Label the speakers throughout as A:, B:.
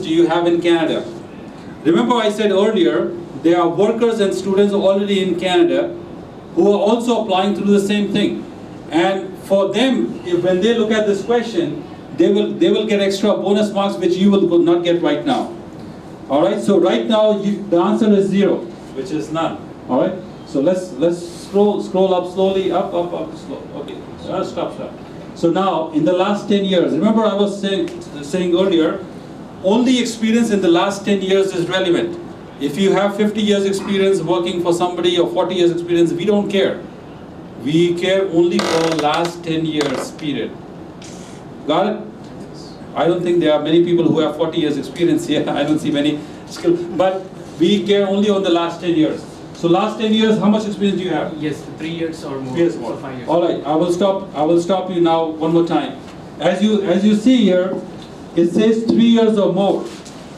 A: do you have in Canada? Remember I said earlier, there are workers and students already in Canada who are also applying through the same thing. And for them, when they look at this question, they will get extra bonus marks which you will not get right now. All right, so right now the answer is 0, which is none. All right, so let's scroll up slowly, up, slow. Okay, stop. So now in the last 10 years, remember I was saying earlier, only experience in the last 10 years is relevant. If you have 50 years experience working for somebody or 40 years experience, we don't care. We care only for last 10 years period. Got it? I don't think there are many people who have 40 years experience here. I don't see many skill, but we care only on the last 10 years. So last 10 years, how much experience do you have?
B: Yes, 3 years or more.
A: 3 years more.
B: So 5 years.
A: All right, I will stop you now one more time. As you see here, it says 3 years or more.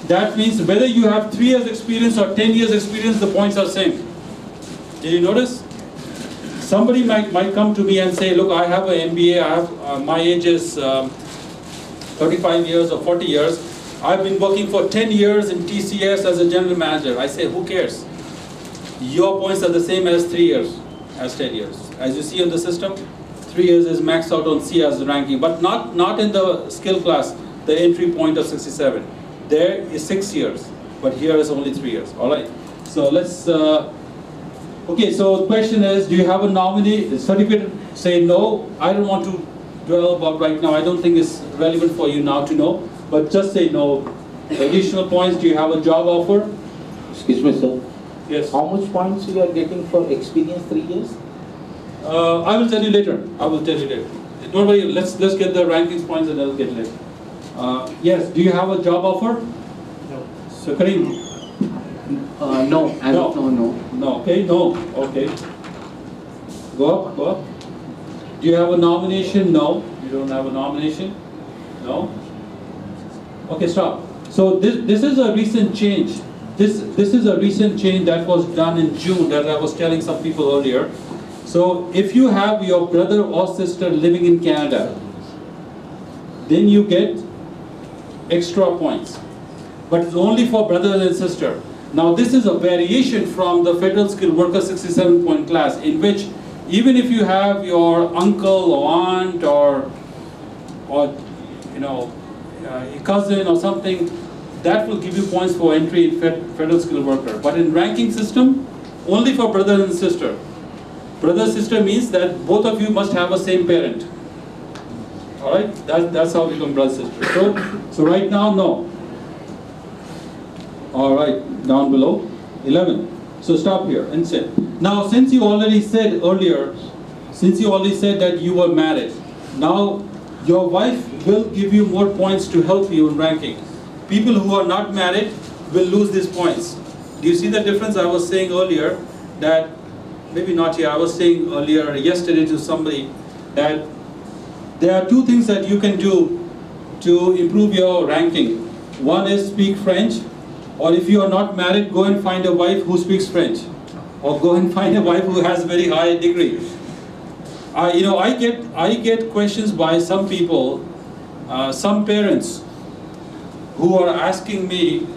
A: That means whether you have 3 years experience or 10 years experience, the points are same. Did you notice? Somebody might come to me and say, look, I have an MBA, my age is 35 years or 40 years. I've been working for 10 years in TCS as a general manager. I say, who cares? Your points are the same as 3 years, as 10 years. As you see on the system, 3 years is maxed out on C as the ranking, but not in the skill class, the entry point of 67. There is 6 years, but here is only 3 years. All right. So let's. Okay. So the question is, do you have a nominee certificate? Say no. I don't want to dwell about right now. I don't think it's relevant for you now to know. But just say no. Additional points. Do you have a job offer?
C: Excuse me, sir.
A: Yes.
C: How much points you are getting for experience 3 years?
A: I will tell you later. Don't worry. Let's get the rankings points and I'll get later. Yes. Do you have a job offer?
B: No.
A: So Kareem.
C: No. As of now, no.
A: No. Okay. No. Okay. Go up. Do you have a nomination? No. You don't have a nomination? No. Okay. Stop. So this is a recent change. This is a recent change that was done in June that I was telling some people earlier. So if you have your brother or sister living in Canada, then you get extra points. But it's only for brother and sister. Now this is a variation from the Federal Skilled Worker 67 point class, in which even if you have your uncle or aunt or a cousin or something, that will give you points for entry in Federal Skilled Worker. But in ranking system, only for brother and sister. Brother sister means that both of you must have a same parent. All right, that's how we become brother sister. So right now, no. All right, down below, 11. So stop here and sit. Now, since you already said earlier, that you were married, now your wife will give you more points to help you in ranking. People who are not married will lose these points. Do you see the difference? I was saying earlier that, maybe not here, I was saying earlier yesterday to somebody that there are 2 things that you can do to improve your ranking. One is speak French, or if you are not married, go and find a wife who speaks French, or go and find a wife who has very high degree. I get questions by some people, some parents, who are asking me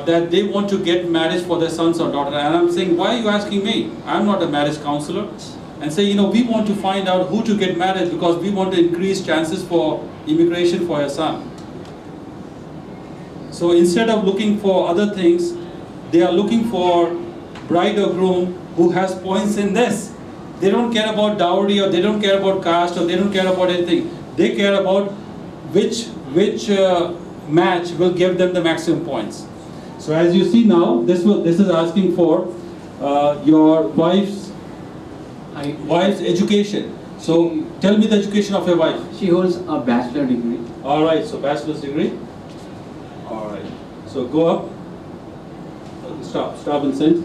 A: that they want to get marriage for their sons or daughter, and I'm saying, why are you asking me? I'm not a marriage counselor. And say, we want to find out who to get married because we want to increase chances for immigration for your son. So instead of looking for other things, they are looking for bride or groom who has points in this. They don't care about dowry, or they don't care about caste, or they don't care about anything. They care about which match will give them the maximum points. So as you see now, this is asking for your wife's education. So tell me the education of your wife.
C: She holds a bachelor degree.
A: All right, so bachelor's degree. All right, so go up. Stop and sit.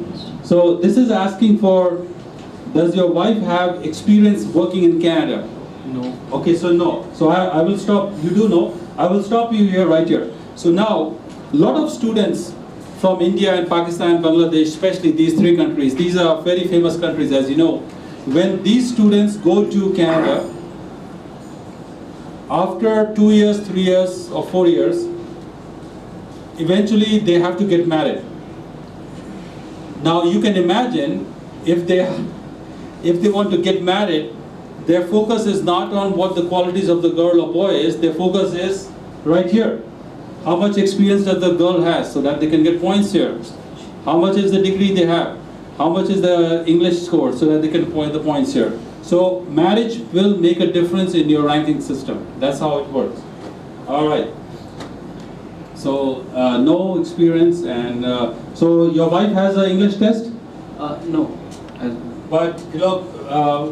A: So this is asking for, does your wife have experience working in Canada?
C: No.
A: Okay, so no. So I will stop. You do know. I will stop you here, right here. So now, a lot of students from India and Pakistan, Bangladesh, especially these 3 countries, these are very famous countries, as you know. When these students go to Canada, after 2 years, 3 years, or 4 years, eventually they have to get married. Now you can imagine if they want to get married, their focus is not on what the qualities of the girl or boy is, their focus is right here. How much experience does the girl has so that they can get points here? How much is the degree they have? How much is the English score so that they can point the points here? So marriage will make a difference in your ranking system. That's how it works. All right. So no experience, and so your wife has an English test?
C: No.
A: But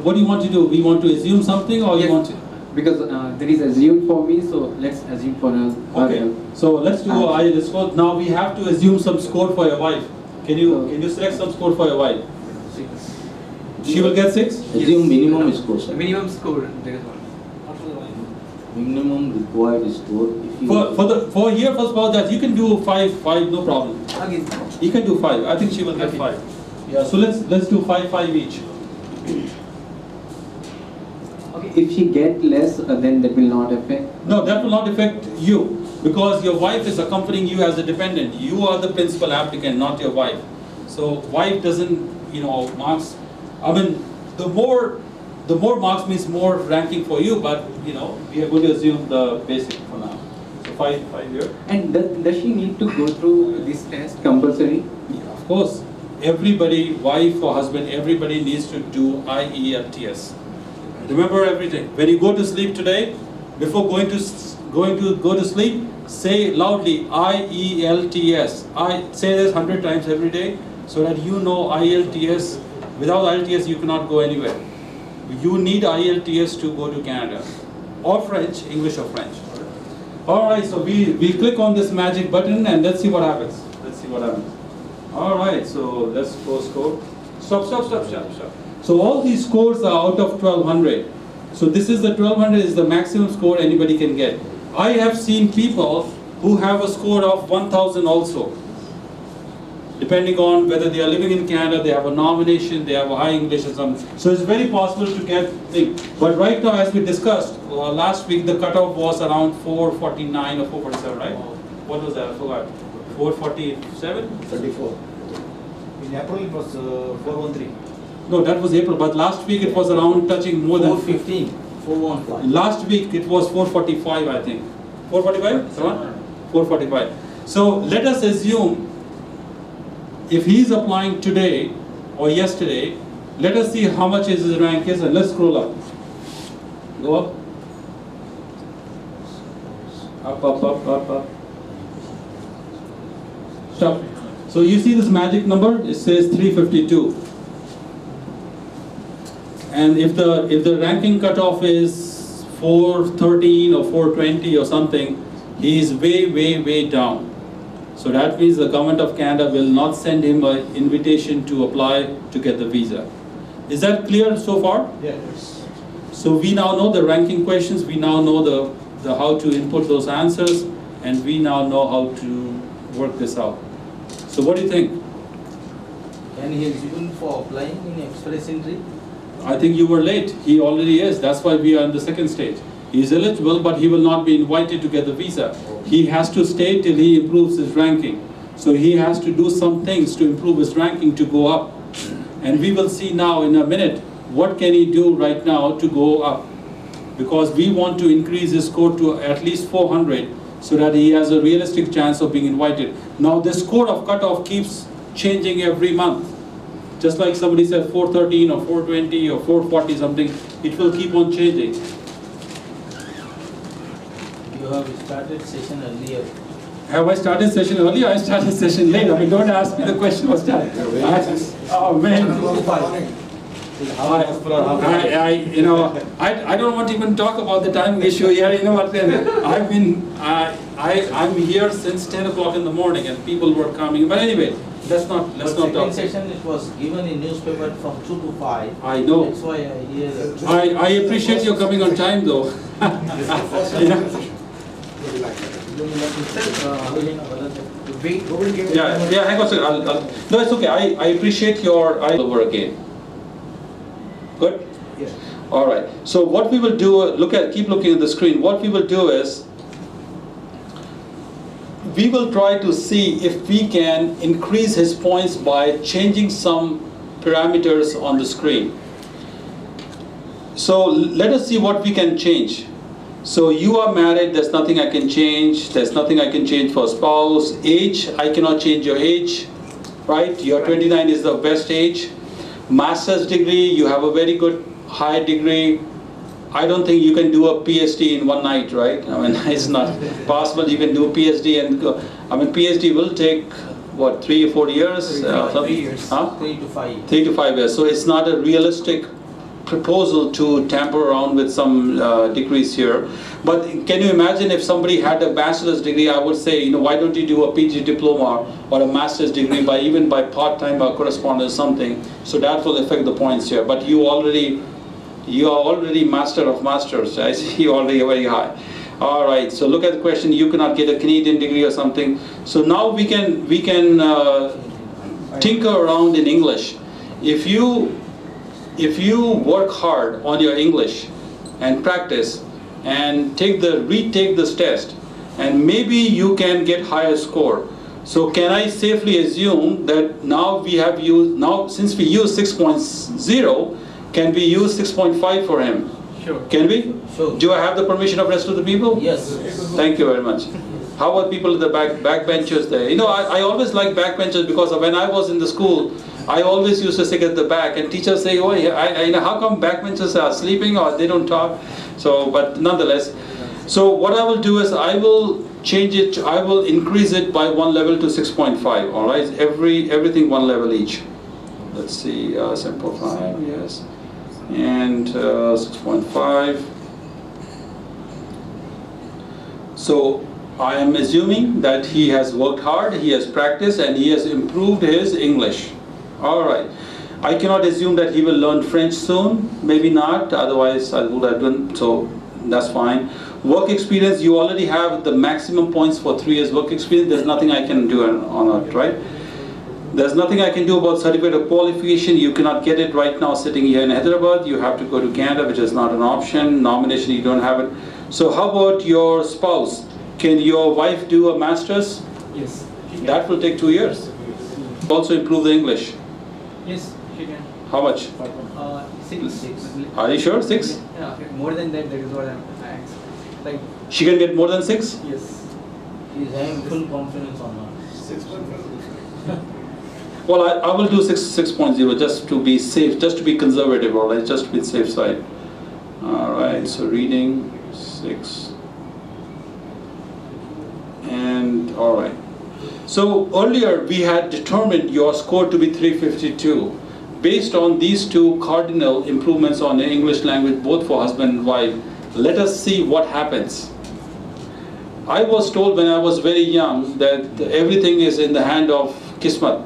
A: what do you want to do? We want to assume something, or
C: Yes,
A: you want to?
C: Because there is assumed for me, so let's assume for her.
A: Okay. So let's do this score. Now we have to assume some score for your wife. Can you select some score for your wife?
B: 6.
A: She will get 6.
C: Assume minimum score, sir.
B: Minimum score, there is one.
C: Minimum required score. If you
A: For here first of all that you can do 5, no problem.
B: Again.
A: You can do 5. I think she will get
B: Okay.
A: 5. Yeah. So let's do 5 each.
B: Okay.
C: if she get less, then that will not affect.
A: No, that will not affect you because your wife is accompanying you as a dependent. You are the principal applicant, not your wife. So wife doesn't, marks. I mean, the more marks means more ranking for you, but we are going to assume the basic for now. So 5 here.
C: And does she need to go through this test compulsory?
A: Yeah, of course, everybody, wife or husband, everybody needs to do IELTS. Remember everything. When you go to sleep today, before going to go to sleep, say loudly IELTS. I say this 100 times every day, so that you know IELTS. Without IELTS, you cannot go anywhere. You need IELTS to go to Canada, or French, English or French. All right, so we click on this magic button and let's see what happens. All right, so let's go score. Stop. So all these scores are out of 1200. So this is the 1200 is the maximum score anybody can get. I have seen people who have a score of 1000 also. Depending on whether they are living in Canada, they have a nomination, they have a high English or something. So it's very possible to get things. But right now, as we discussed, last week the cutoff was around 449 or 447, right? What was that? I forgot. 447?
D: 34. In April it was 413.
A: No, that was April, but last week it was around touching more than
D: 415. 415.
A: Last week it was 445, I think. 445? 445. So let us assume if he is applying today or yesterday, let us see how much his rank is, and let's scroll up. Go up. Up. Stop. So you see this magic number? It says 352. And if the ranking cutoff is 413 or 420 or something, he is way down. So that means the government of Canada will not send him an invitation to apply to get the visa. Is that clear so far?
D: Yes.
A: So we now know the ranking questions, we now know the how to input those answers, and we now know how to work this out. So what do you think?
D: Can he eligible for applying in express entry?
A: I think you were late. He already is. That's why we are in the second stage. He is eligible, but he will not be invited to get the visa. He has to stay till he improves his ranking. So he has to do some things to improve his ranking to go up. And we will see now in a minute what can he do right now to go up. Because we want to increase his score to at least 400 so that he has a realistic chance of being invited. Now the score of cutoff keeps changing every month. Just like somebody said 413 or 420 or 440 something, it will keep on changing.
D: You have started session earlier.
A: Have I started session early? I started session late. I mean, don't ask me the question what's time. Oh man. I don't want to even talk about the timing issue here. You know what? I'm here since 10 o'clock in the morning, and people were coming. But anyway, let's not talk.
D: Session it was given in newspaper from 2 to 5.
A: I know.
D: That's why I hear that.
A: I appreciate you coming on time, though. Yeah. Hang on a second. No, it's okay. I appreciate your over again. Good.
D: Yes.
A: All right. So what we will do, keep looking at the screen. What we will do is, we will try to see if we can increase his points by changing some parameters on the screen. So let us see what we can change. So you are married, there's nothing I can change. There's nothing I can change for spouse. Age, I cannot change your age, right? Your 29 is the best age. Master's degree, you have a very good high degree. I don't think you can do a PhD in one night, right? I mean, it's not possible. You can do a PhD and go. I mean, PhD will take, what, 3 or 4 years?
D: 3 years.
A: Huh?
D: 3 to 5.
A: 3 to 5 years. So it's not a realistic proposal to tamper around with some degrees here. But can you imagine if somebody had a bachelor's degree, I would say, you know, why don't you do a PG diploma or a master's degree by even by part-time or correspondence or something? So that will affect the points here. But you are already master of masters. I see you already very high. All right. So look at the question. You cannot get a Canadian degree or something. So now we can tinker around in English. If you work hard on your English and practice and retake this test, and maybe you can get higher score. So can I safely assume that now since we use 6.0, can we use 6.5 for him?
B: Sure.
A: Can we?
D: Sure.
A: Do I have the permission of rest of the people?
D: Yes.
A: Thank you very much. How about people at the backbenchers there? You know, I always like backbenchers because when I was in the school, I always used to sit at the back, and teachers say, "Oh, how come backbenchers are sleeping or they don't talk?" So, but nonetheless, so what I will do is I will change it. I will increase it by 1 level to 6.5. All right, everything 1 level each. Let's see, simplify, yes, and 6.5. So I am assuming that he has worked hard, he has practiced, and he has improved his English. All right. I cannot assume that he will learn French soon. Maybe not. Otherwise, I would have done. So that's fine. Work experience. You already have the maximum points for 3 years work experience. There's nothing I can do on it, right? There's nothing I can do about certificate of qualification. You cannot get it right now sitting here in Hyderabad. You have to go to Canada, which is not an option. Nomination, you don't have it. So how about your spouse? Can your wife do a master's?
B: Yes.
A: That will take 2 years. Also improve the English.
B: Yes, she can.
A: How much?
B: 6.
A: Are you sure? 6?
B: Yeah, more than that, that is what I asked. Like,
A: She can get more than 6?
B: yes.
D: He is having full confidence on her.
A: Well, I will do 6.0 just to be safe, just to be conservative, all right, just to be safe side. All right, so reading 6. And all right. So earlier we had determined your score to be 352 based on these 2 cardinal improvements on the English language, both for husband and wife. Let us see what happens. I was told when I was very young that everything is in the hand of Kismat,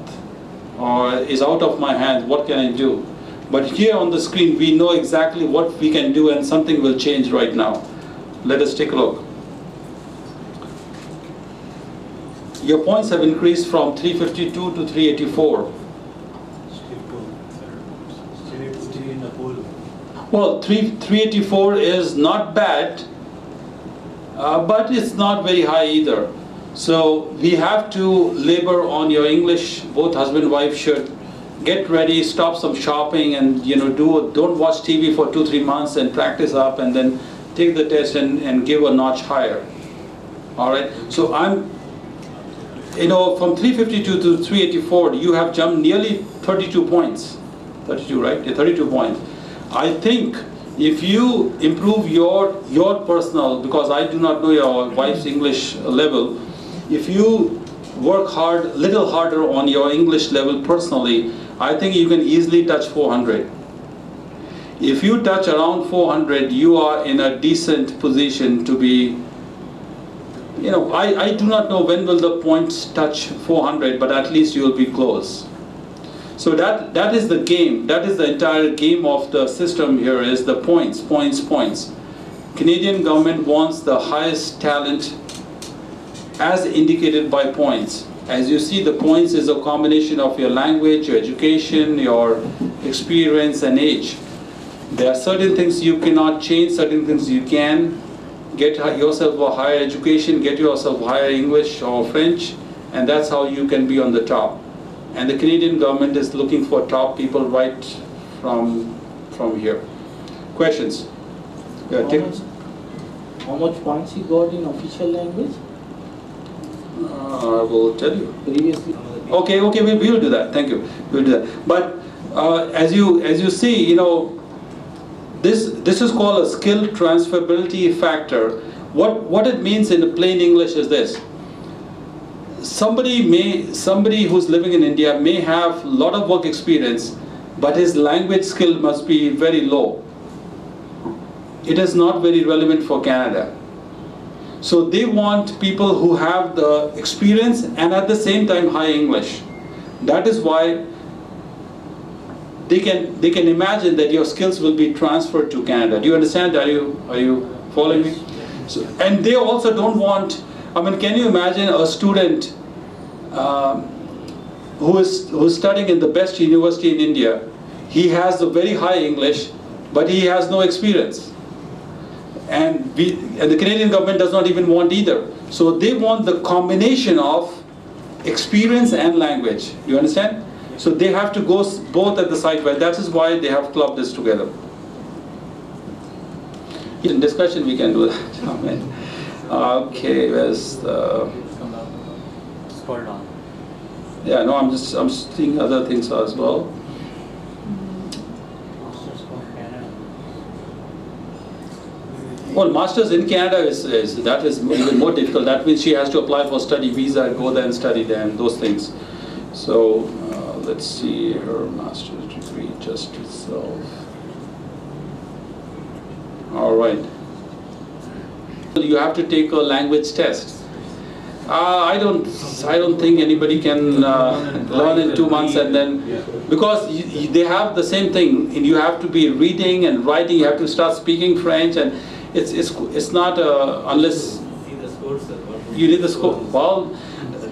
A: or is out of my hands. What can I do? But here on the screen we know exactly what we can do, and something will change right now. Let us take a look. Your points have increased from 352 to 384. Well, 384 is not bad, but it's not very high either. So we have to labor on your English. Both husband and wife should get ready, stop some shopping, and don't watch TV for 2-3 months and practice up, and then take the test and give a notch higher. All right. So from 352 to 384, you have jumped nearly 32 points. 32, right? Yeah, 32 points. I think if you improve your personal, because I do not know your wife's English level, if you work hard, little harder on your English level personally, I think you can easily touch 400. If you touch around 400, you are in a decent position to be, I do not know when will the points touch 400, but at least you will be close. So that is the game. That is the entire game of the system here, is the points. Canadian government wants the highest talent as indicated by points. As you see, the points is a combination of your language, your education, your experience and age. There are certain things you cannot change, certain things you can. get yourself a higher education, get yourself higher English or French, and that's how you can be on the top. And the Canadian government is looking for top people right from here. Questions? Yeah,
D: How much points you got in official language
A: I will tell you.
D: previously?
A: Okay, we will do that. Thank you. We'll do that. But as you see, you know, this is called a skill transferability factor. What it means in plain English is this: somebody who's living in India may have a lot of work experience, but his language skill must be very low. It is not very relevant for Canada. So they want people who have the experience and at the same time high English. That is why they can imagine that your skills will be transferred to Canada. Do you understand? Are you following me? So, and they also don't want, I mean, can you imagine a student who's studying in the best university in India? He has a very high English, but he has no experience. And the Canadian government does not even want either. So they want the combination of experience and language. You understand? So they have to go both at the side. Well, that is why they have clubbed this together. In discussion, we can do that. Okay, where's the?
B: Scroll down.
A: Yeah, no, I'm seeing other things as well. Well, masters in Canada is even more difficult. That means she has to apply for study visa, go there and study there, and those things. So let's see her master's degree just itself. All right. You have to take a language test. I don't think anybody can learn in 2 months and then, because they have the same thing. And you have to be reading and writing. You have to start speaking French, and it's not unless you need the score. Well,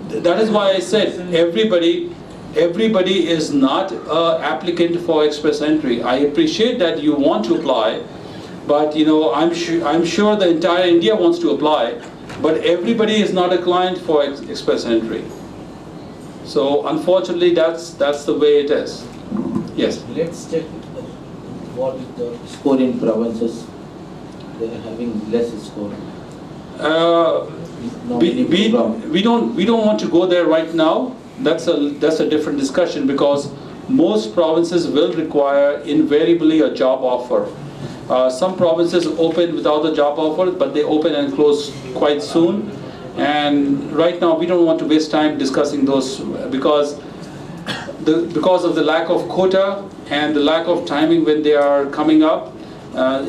A: that is why I said everybody is not an applicant for express entry. I appreciate that you want to apply, but you know, I'm sure the entire India wants to apply, but everybody is not a client for express entry. So unfortunately, that's the way it is. Yes.
D: Let's check what is the score in provinces. They are having less score.
A: We don't want to go there right now. That's a different discussion, because most provinces will require invariably a job offer. Some provinces open without a job offer, but they open and close quite soon. And right now we don't want to waste time discussing those, because of the lack of quota and the lack of timing when they are coming up.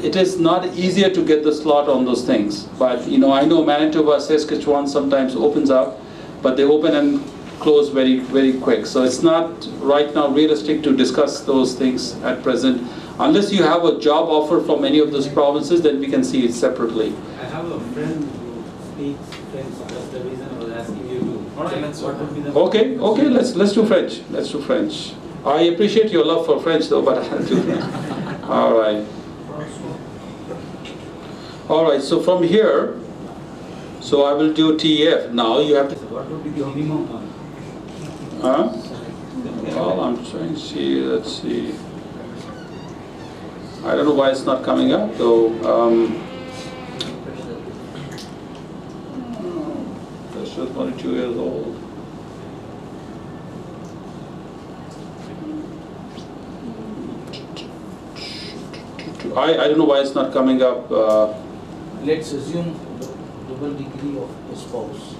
A: It is not easier to get the slot on those things. But you know, I know Manitoba, Saskatchewan sometimes opens up, but they open and close very, very quick. So it's not right now realistic to discuss those things at present. Unless you have a job offer from any of those provinces, then we can see it separately.
E: I have a friend who speaks French, so that's the reason I was asking you to tell us what would be the...
A: Okay, let's do French. Let's do French. I appreciate your love for French though, but I'll do that. All right. All right, so from here, so I will do TF. Now you have to...
E: What would be the minimum one?
A: Huh? Well, I'm trying to see, let's see. I don't know why it's not coming up though. That's just 22 years old. I don't know why it's not coming up.
D: Let's assume double degree of spouse.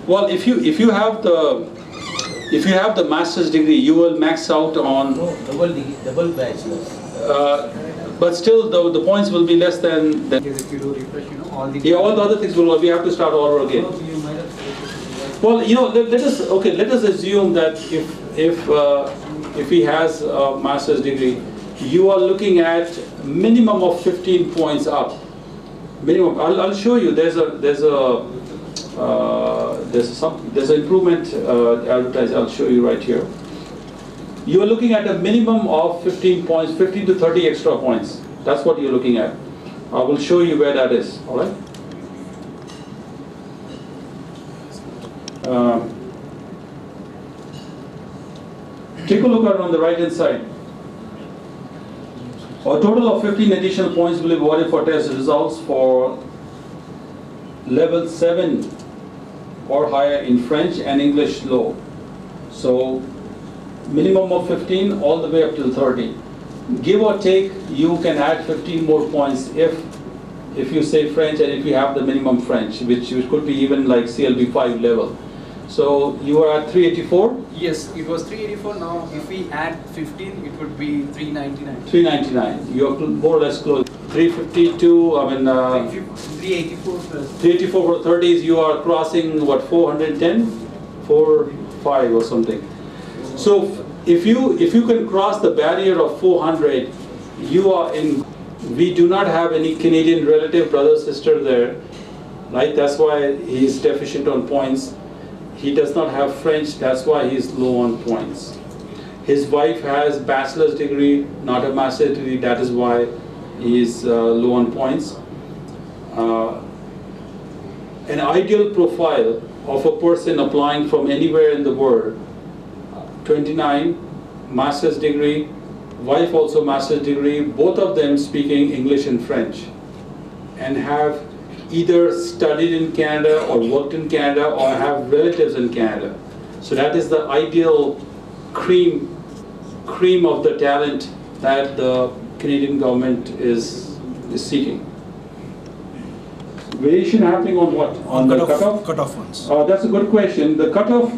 A: Well, if you have the master's degree, you will max out on.
D: No, double degree, double bachelor's.
A: But still, the points will be less than.
B: Because if you do refresh, you know, all the
A: All the other things will. We have to start all over again.
E: No, you might have...
A: Well, you know, let us assume that if he has a master's degree, you are looking at minimum of 15 points up. Minimum. I'll show you. There's an improvement advertised. I'll show you right here. You are looking at a minimum of 15 points, 15 to 30 extra points. That's what you're looking at. I will show you where that is. All right. Take a look at on the right hand side. A total of 15 additional points will be awarded for test results for level 7 or higher in French and English low. So minimum of 15 all the way up till 30. Give or take, you can add 15 more points if you say French and if you have the minimum French, which could be even like CLB 5 level. So you are at 384?
B: Yes, it was 384. Now, if we add 15, it would be 399.
A: 399. You are more or less close. 352, I mean...
B: 384 plus.
A: 384 for 30s, you are crossing what, 410? 45 or something. So if you can cross the barrier of 400, you are in... We do not have any Canadian relative, brother, sister there, right? That's why he is deficient on points. He does not have French, that's why he is low on points. His wife has bachelor's degree, not a master's degree, that is why he is low on points. An ideal profile of a person applying from anywhere in the world, 29, master's degree, wife also master's degree, both of them speaking English and French, and have either studied in Canada or worked in Canada or have relatives in Canada. So that is the ideal cream of the talent that the Canadian government is seeking. Variation happening on what? On the cutoff?
F: Cutoff ones.
A: That's a good question. The cutoff,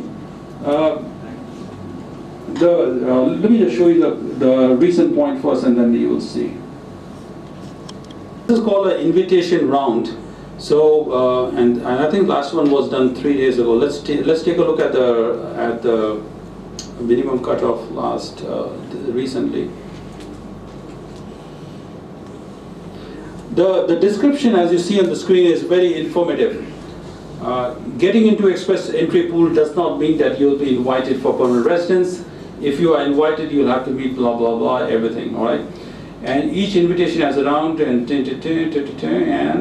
A: let me just show you the recent point first and then you will see. This is called an invitation round. So, and I think last one was done 3 days ago. Let's take a look at the minimum cutoff last recently. The description, as you see on the screen, is very informative. Getting into express entry pool does not mean that you'll be invited for permanent residence. If you are invited, you'll have to meet blah blah blah everything. All right. And each invitation has a round and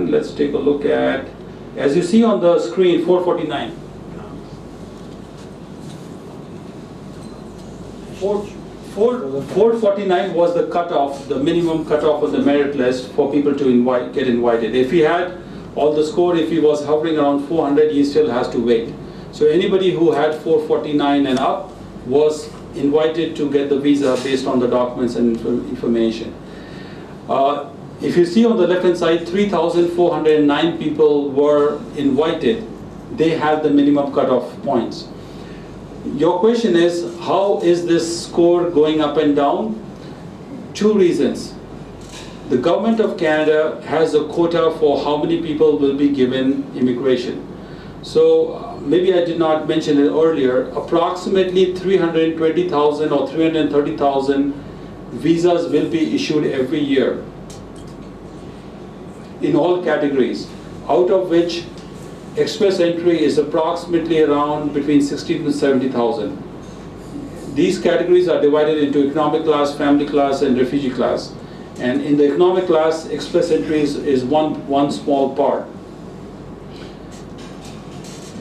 A: let's take a look at, as you see on the screen, 449. 449 was the cutoff, the minimum cutoff on the merit list for people to get invited. If he had all the score, if he was hovering around 400, he still has to wait. So anybody who had 449 and up was invited to get the visa based on the documents and information. If you see on the left hand side, 3,409 people were invited. They had the minimum cutoff points. Your question is, how is this score going up and down? Two reasons. The government of Canada has a quota for how many people will be given immigration. So maybe I did not mention it earlier, approximately 320,000 or 330,000 visas will be issued every year in all categories, out of which express entry is approximately around between 60 to 70,000. These categories are divided into economic class, family class, and refugee class. And in the economic class, express entry is one small part.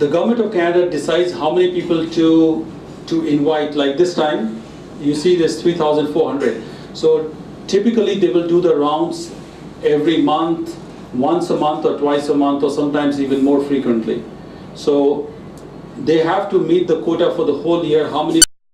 A: The government of Canada decides how many people to invite. Like this time, you see this 3,400. So typically they will do the rounds every month, once a month or twice a month, or sometimes even more frequently. So they have to meet the quota for the whole year, how many